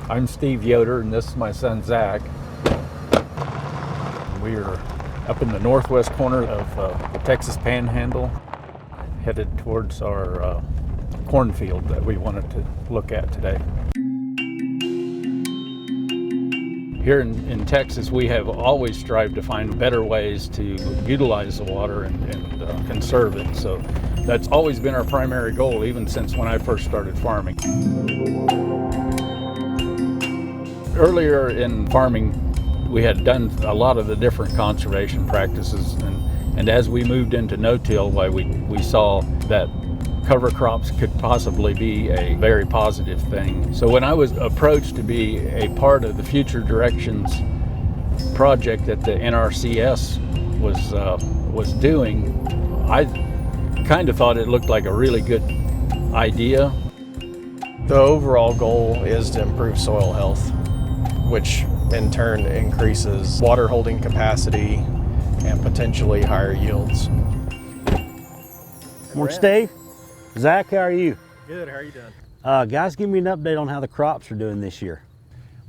I'm Steve Yoder, and this is my son Zach. We are up in the northwest corner of the Texas Panhandle, headed towards our cornfield that we wanted to look at today. Here in Texas, we have always strived to find better ways to utilize the water and conserve it. So that's always been our primary goal, even since when I first started farming. Earlier in farming, we had done a lot of the different conservation practices, and as we moved into no-till, we saw that cover crops could possibly be a very positive thing. So when I was approached to be a part of the Future Directions project that the NRCS was doing, I kind of thought it looked like a really good idea. The overall goal is to improve soil health, which in turn increases water holding capacity and potentially higher yields. Morning, Steve. Zach, how are you? Good, how are you doing? Guys, give me an update on how the crops are doing this year.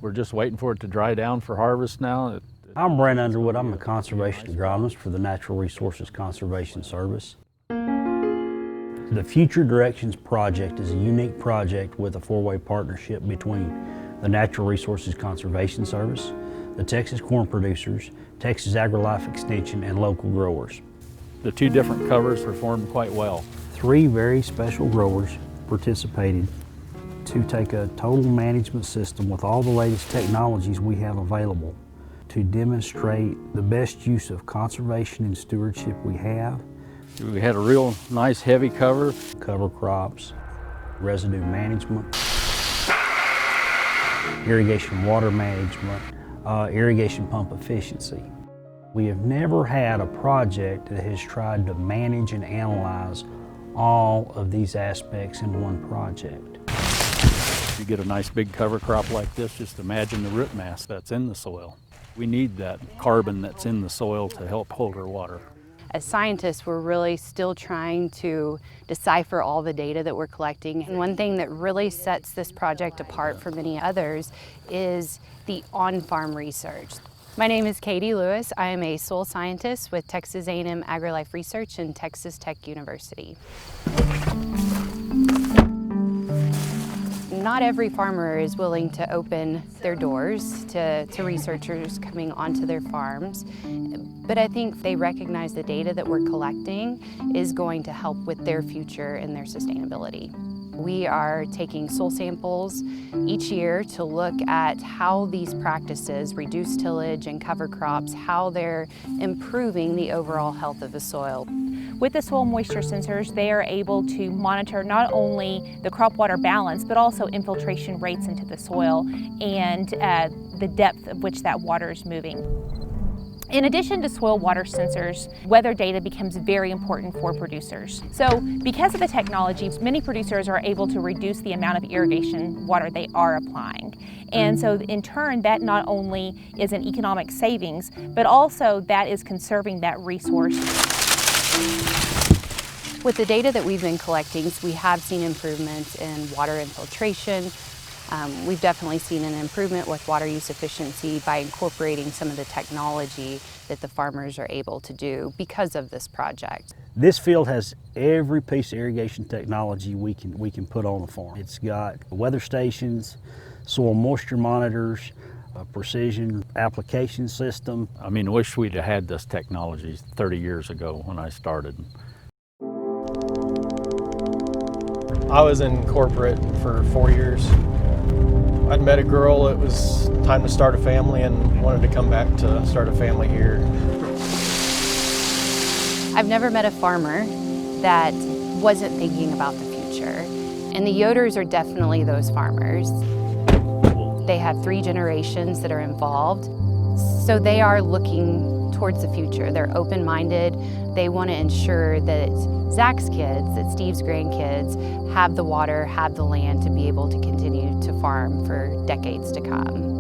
We're just waiting for it to dry down for harvest now. I'm Brent Underwood. I'm a conservation agronomist for the Natural Resources Conservation Service. The Future Directions Project is a unique project with a four-way partnership between the Natural Resources Conservation Service, the Texas corn producers, Texas AgriLife Extension, and local growers. The two different covers performed quite well. 3 very special growers participated to take a total management system with all the latest technologies we have available to demonstrate the best use of conservation and stewardship we have. We had a real nice heavy cover Crops, residue management, irrigation water management, irrigation pump efficiency. We have never had a project that has tried to manage and analyze all of these aspects in one project. If you get a nice big cover crop like this, just imagine the root mass that's in the soil. We need that carbon that's in the soil to help hold our water. As scientists, we're really still trying to decipher all the data that we're collecting. And one thing that really sets this project apart from many others is the on-farm research. My name is Katie Lewis. I am a soil scientist with Texas A&M AgriLife Research and Texas Tech University. Not every farmer is willing to open their doors to researchers coming onto their farms, but I think they recognize the data that we're collecting is going to help with their future and their sustainability. We are taking soil samples each year to look at how these practices, reduce tillage and cover crops, how they're improving the overall health of the soil. With the soil moisture sensors, they are able to monitor not only the crop water balance, but also infiltration rates into the soil and the depth of which that water is moving. In addition to soil water sensors, weather data becomes very important for producers. So because of the technology, many producers are able to reduce the amount of irrigation water they are applying. And so in turn, that not only is an economic savings, but also that is conserving that resource. With the data that we've been collecting, we have seen improvements in water infiltration. We've definitely seen an improvement with water use efficiency by incorporating some of the technology that the farmers are able to do because of this project. This field has every piece of irrigation technology we can put on the farm. It's got weather stations, soil moisture monitors, a precision application system. I mean, I wish we'd have had this technology 30 years ago when I started. I was in corporate for 4 years. I'd met a girl, it was time to start a family, and wanted to come back to start a family here. I've never met a farmer that wasn't thinking about the future, and the Yoders are definitely those farmers. They have 3 generations that are involved, so they are looking towards the future. They're open-minded. They want to ensure that Zach's kids, that Steve's grandkids, have the water, have the land to be able to continue to farm for decades to come.